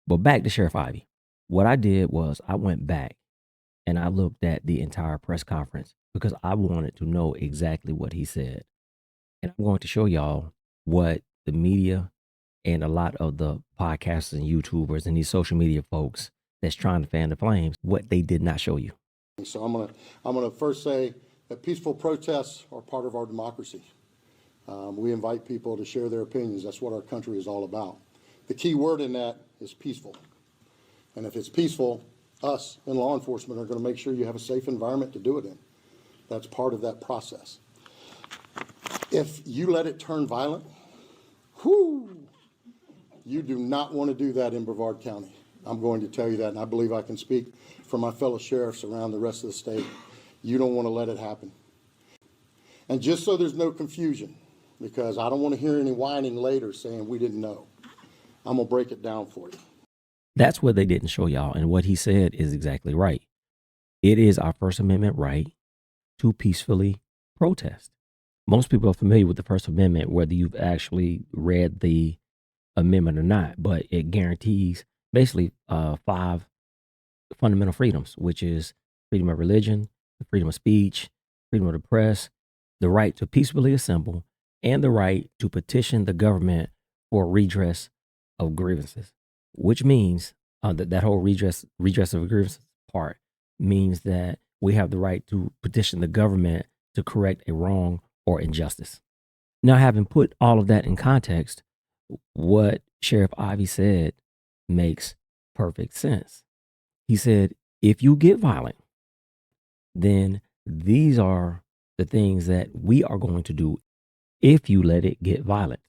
But back to Sheriff Ivey. What I did was I went back and I looked at the entire press conference because I wanted to know exactly what he said. And I'm going to show y'all what the media and a lot of the podcasters and YouTubers and these social media folks that's trying to fan the flames, what they did not show you. So I'm gonna first say that peaceful protests are part of our democracy. We invite people to share their opinions. That's what our country is all about. The key word in that is peaceful. And if it's peaceful, us in law enforcement are going to make sure you have a safe environment to do it in. That's part of that process. If you let it turn violent, you do not want to do that in Brevard County. I'm going to tell you that, and I believe I can speak for my fellow sheriffs around the rest of the state. You don't want to let it happen. And just so there's no confusion, because I don't want to hear any whining later saying we didn't know, I'm going to break it down for you. That's what they didn't show y'all. And what he said is exactly right. It is our First Amendment right to peacefully protest. Most people are familiar with the First Amendment, whether you've actually read the amendment or not, but it guarantees basically 5 fundamental freedoms, which is freedom of religion, the freedom of speech, freedom of the press, the right to peacefully assemble, and the right to petition the government for redress of grievances, which means that whole redress of grievances part means that we have the right to petition the government to correct a wrong or injustice. Now, having put all of that in context, what Sheriff Ivey said makes perfect sense. He said, if you get violent, then these are the things that we are going to do if you let it get violent.